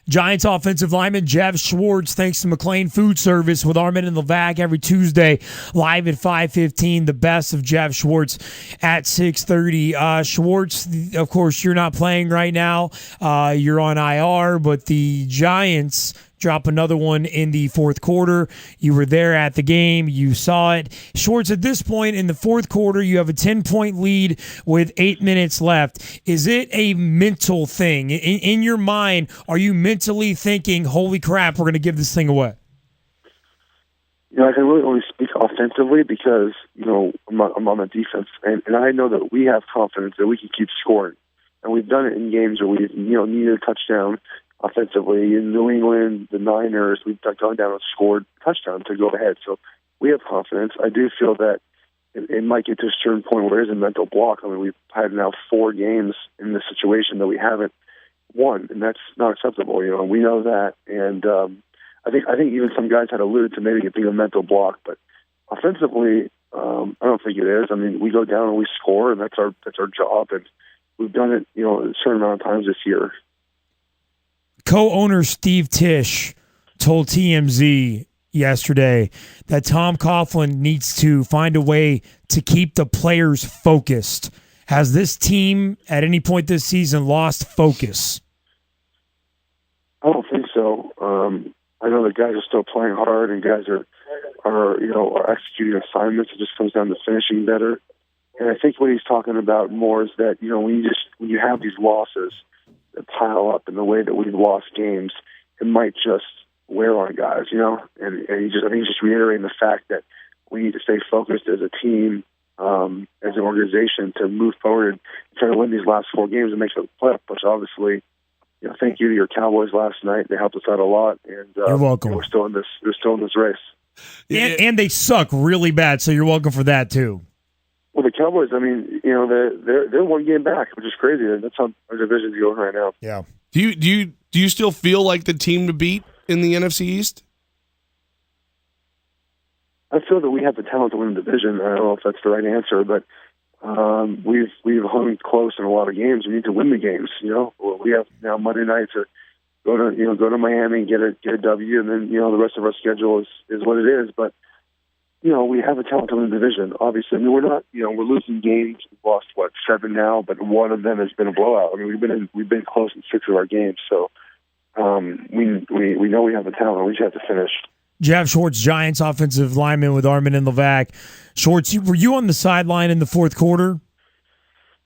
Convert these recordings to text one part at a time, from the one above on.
Giants offensive lineman Geoff Schwartz, thanks to McLean Food Service with Armen and Levack every Tuesday, live at 5:15. The best of Geoff Schwartz at 6:30. Schwartz, of course, you're not playing right now. You're on IR, but the Giants drop another one in the fourth quarter. You were there at the game. You saw it. Schwartz, at this point in the fourth quarter, you have a 10-point lead with 8 minutes left. Is it a mental thing? In your mind, are you mentally thinking, holy crap, we're going to give this thing away? I can really only speak offensively because, I'm on the defense, and I know that we have confidence that we can keep scoring. And we've done it in games where we've, needed a touchdown offensively. In New England, the Niners, we've gone down and scored a touchdown to go ahead. So we have confidence. I do feel that it might get to a certain point where there's a mental block. I mean, we've had now 4 games in this situation that we haven't won, and that's not acceptable. We know that, and I think even some guys had alluded to maybe it being a mental block, but offensively, I don't think it is. I mean, we go down and we score, and that's our job, and we've done it, a certain amount of times this year. Co-owner Steve Tisch told TMZ yesterday that Tom Coughlin needs to find a way to keep the players focused. Has this team at any point this season lost focus? I don't think so. I know the guys are still playing hard, and guys are executing assignments. It just comes down to finishing better. And I think what he's talking about more is that, when you have these losses that pile up in the way that we've lost games, it might just wear on guys, and I think he's just reiterating the fact that we need to stay focused as a team, as an organization, to move forward and try to win these last 4 games and make the playoff push. Obviously, thank you to your Cowboys last night. They helped us out a lot, and you're welcome. We're still in this race. And they suck really bad, so you're welcome for that too. Well, the Cowboys, I mean, they're 1 game back, which is crazy. That's how our division's going right now. Yeah. Do you still feel like the team to beat in the NFC East? I feel that we have the talent to win the division. I don't know if that's the right answer, but we've hung close in a lot of games. We need to win the games. We have now Monday night to go to Miami and get a W, and then the rest of our schedule is what it is. But we have a talent to win the division. Obviously, I mean, we're not. We're losing games. We've lost 7 now, but 1 of them has been a blowout. I mean, we've been close in 6 of our games. So we know we have the talent. We just have to finish. Geoff Schwartz, Giants offensive lineman with Armen and Levack. Schwartz, were you on the sideline in the fourth quarter?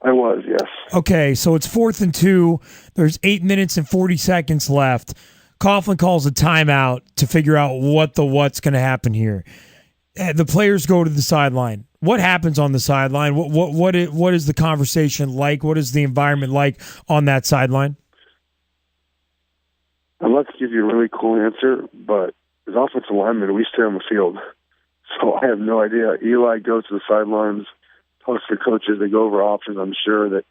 I was, yes. Okay, so it's 4th and 2. There's 8 minutes and 40 seconds left. Coughlin calls a timeout to figure out what's going to happen here. The players go to the sideline. What happens on the sideline? What is the conversation like? What is the environment like on that sideline? I'd love to give you a really cool answer, but as offensive linemen, we stay on the field. So I have no idea. Eli goes to the sidelines, talks to coaches. They go over options. I'm sure that,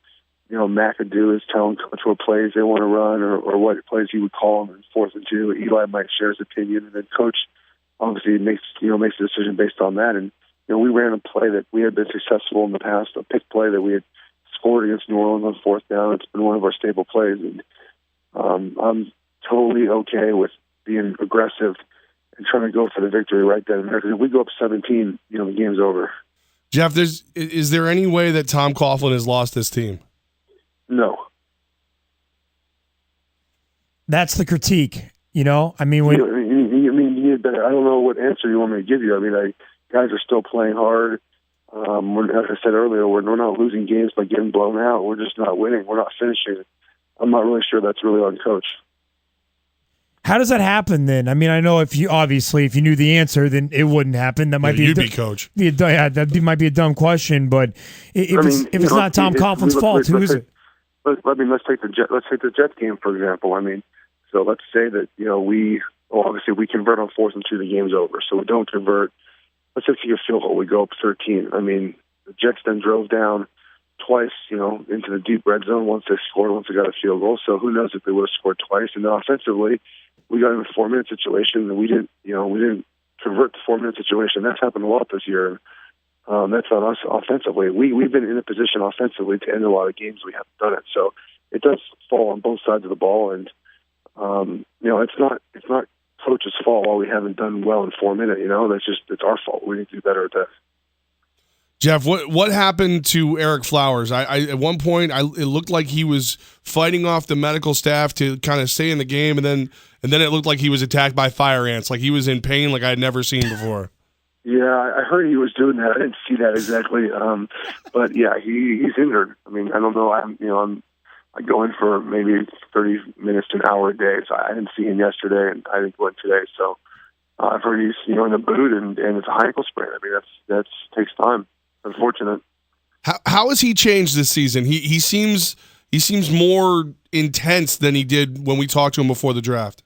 McAdoo is telling coach what plays they want to run or what plays he would call them in 4th and 2. Eli might share his opinion, and then coach obviously makes a decision based on that. And, we ran a play that we had been successful in the past, a pick play that we had scored against New Orleans on 4th down. It's been one of our staple plays. And I'm totally okay with being aggressive and trying to go for the victory right then and there. Because if we go up 17, the game's over. Geoff, is there any way that Tom Coughlin has lost this team? No. That's the critique. I mean, you need better. I don't know what answer you want me to give you. I mean, guys are still playing hard. As I said earlier, we're not losing games by getting blown out. We're just not winning. We're not finishing. I'm not really sure that's really on coach. How does that happen then? I mean, I know if you knew the answer, then it wouldn't happen. That might you'd be coach. Yeah, that might be a dumb question, but if it's not Tom Coughlin's fault, who is it? Let's take the Jets game for example. I mean, so let's say that obviously we convert on 4th and 2, the game's over. So we don't convert. Let's say if you field goal, we go up 13. I mean, the Jets then drove down twice, into the deep red zone once they got a field goal. So who knows if they would have scored twice. And then offensively, we got in a 4-minute situation and we didn't convert the 4-minute situation. That's happened a lot this year. That's on us offensively. We've been in a position offensively to end a lot of games. We haven't done it. So it does fall on both sides of the ball. And it's not coach's fault why we haven't done well in 4 minutes. It's our fault. We need to do better at that. Geoff, what happened to Eric Flowers? I at one point it looked like he was fighting off the medical staff to kind of stay in the game, and then it looked like he was attacked by fire ants, like he was in pain, like I had never seen before. Yeah, I heard he was doing that. I didn't see that exactly, but yeah, he's injured. I mean, I don't know. I go in for maybe 30 minutes to an hour a day, so I didn't see him yesterday, and I didn't go in today. So I've heard he's in the boot, and it's a high ankle sprain. I mean, that takes time. Unfortunate. How has he changed this season? He seems more intense than he did when we talked to him before the draft.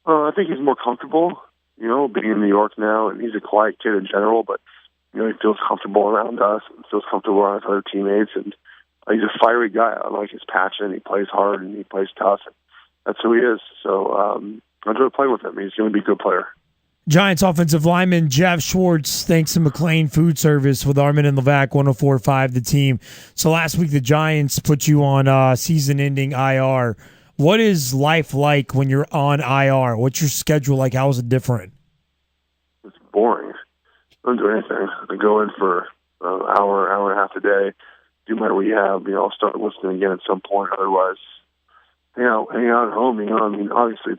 I think he's more comfortable, being in New York now, and he's a quiet kid in general, but he feels comfortable around us and feels comfortable around his other teammates, and he's a fiery guy. I like his passion. He plays hard and he plays tough. And that's who he is. So I enjoy playing with him. He's going to be a good player. Giants offensive lineman Geoff Schwartz, thanks to McLean Food Service with Armen and Levack, 104.5 The Team. So last week the Giants put you on season-ending IR. What is life like when you're on IR? What's your schedule like? How is it different? It's boring. I don't do anything. I go in for an hour and a half a day, do my rehab. I'll start listening again at some point. Otherwise, hang out at home. I mean, obviously,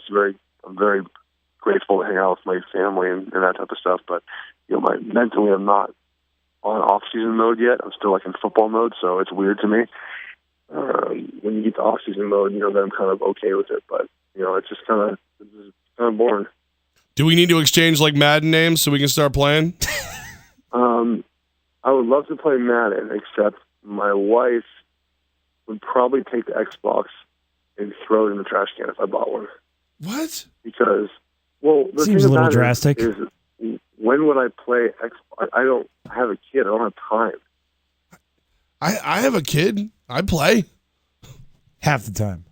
I'm very grateful to hang out with my family and that type of stuff. But mentally, I'm not on off-season mode yet. I'm still in football mode, so it's weird to me. When you get to off-season mode, then I'm kind of okay with it. But it's just kind of boring. Do we need to exchange Madden names so we can start playing? I would love to play Madden, except my wife would probably take the Xbox and throw it in the trash can if I bought one. What? Because, the seems thing a little about drastic. Is when would I play Xbox? I don't have a kid. I don't have time. I have a kid. I play. Half the time.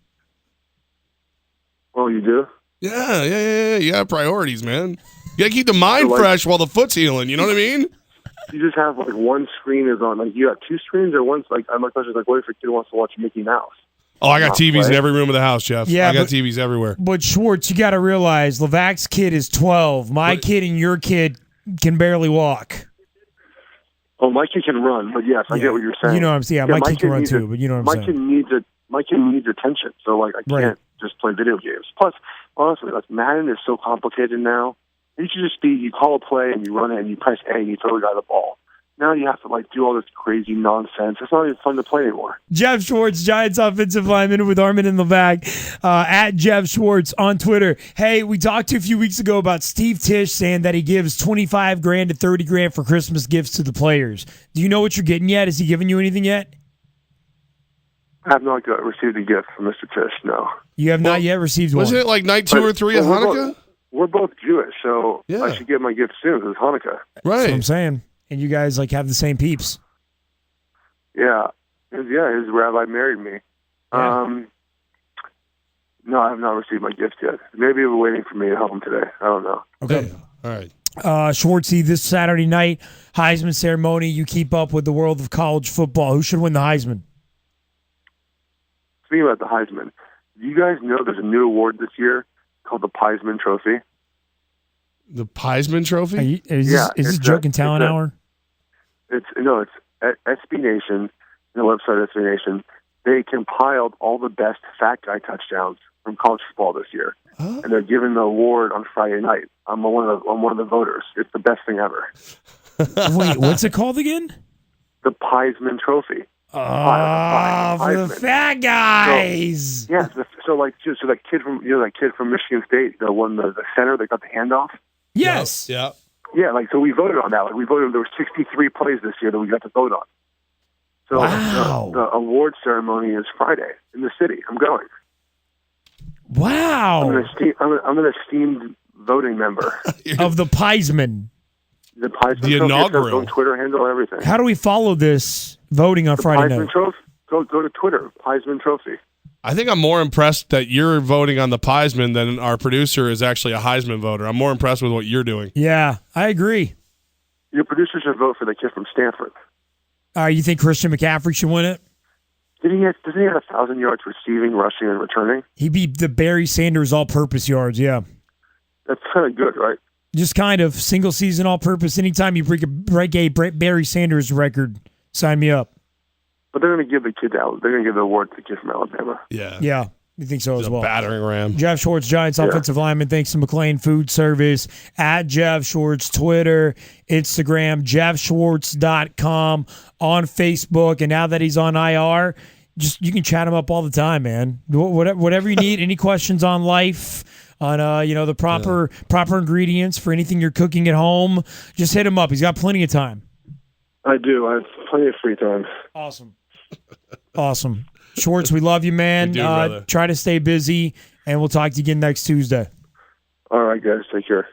Oh, you do? Yeah. You got priorities, man. You got to keep the mind fresh while the foot's healing. You know what I mean? You just have one screen is on. You got two screens, or one. My question is what if your kid wants to watch Mickey Mouse? Oh, I got TVs in every room of the house, Geoff. Yeah, I got TVs everywhere. But Schwartz, you got to realize Levack's kid is 12. My kid and your kid can barely walk. Oh, my kid can run, but yes, I get what you're saying. You know what I'm saying? Yeah, my kid can run too, but you know what I'm saying. My kid needs attention, so I can't just play video games. Plus, honestly, Madden is so complicated now. It should just be you call a play and you run it and you press A and you throw the guy the ball. Now you have to do all this crazy nonsense. It's not even fun to play anymore. Geoff Schwartz, Giants offensive lineman with Armen and Levack, at Geoff Schwartz on Twitter. Hey, we talked to you a few weeks ago about Steve Tisch saying that he gives $25,000 to $30,000 for Christmas gifts to the players. Do you know what you're getting yet? Has he given you anything yet? I have not received a gift from Mr. Tisch, no. You have not yet received one? Wasn't it night 2 or 3 of Hanukkah? We're both Jewish, so I should get my gift soon. It's Hanukkah. Right. That's what I'm saying. And you guys have the same peeps. Yeah. His rabbi married me. Yeah. No, I have not received my gift yet. Maybe they're waiting for me at home today. I don't know. Okay. All right. Schwartzy, this Saturday night, Heisman ceremony. You keep up with the world of college football. Who should win the Heisman? Speaking about the Heisman, do you guys know there's a new award this year called the Heisman Trophy? The Heisman Trophy? Is this Joke and Talent Hour? It's SB Nation, the website SB Nation. They compiled all the best fat guy touchdowns from college football this year, and they're giving the award on Friday night. I'm one of the voters. It's the best thing ever. Wait, what's it called again? The Heisman Trophy. For the fat guys. So that kid from Michigan State, the one the center that got the handoff. Yes. Yeah. Yeah, so we voted on that. We voted. There were 63 plays this year that we got to vote on. So the award ceremony is Friday in the city. I'm going. Wow. I'm an esteemed voting member of the Heisman. The Heisman. The inaugural. On Twitter handle, everything. How do we follow this voting on Friday night? Trophy. Go to Twitter. Heisman Trophy. I think I'm more impressed that you're voting on the Heisman than our producer is actually a Heisman voter. I'm more impressed with what you're doing. Yeah, I agree. Your producer should vote for the kid from Stanford. You think Christian McCaffrey should win it? Doesn't he have 1,000 yards receiving, rushing, and returning? He beat the Barry Sanders all-purpose yards, yeah. That's kind of good, right? Just kind of single season all-purpose. Anytime you break a Barry Sanders record, sign me up. But they're going to give the kid that. They're going to give the award to the kid from Alabama. Yeah. Yeah, you think so as well. Battering ram. Geoff Schwartz, Giants offensive lineman. Thanks to McLean Food Service. At Geoff Schwartz, Twitter, Instagram, JeoffSchwartz.com, on Facebook. And now that he's on IR, you can chat him up all the time, man. Whatever you need. Any questions on life, on the proper ingredients for anything you're cooking at home, just hit him up. He's got plenty of time. I do. I have plenty of free time. Awesome. Schwartz, we love you, man. We do, brother. Try to stay busy, and we'll talk to you again next Tuesday. All right, guys. Take care.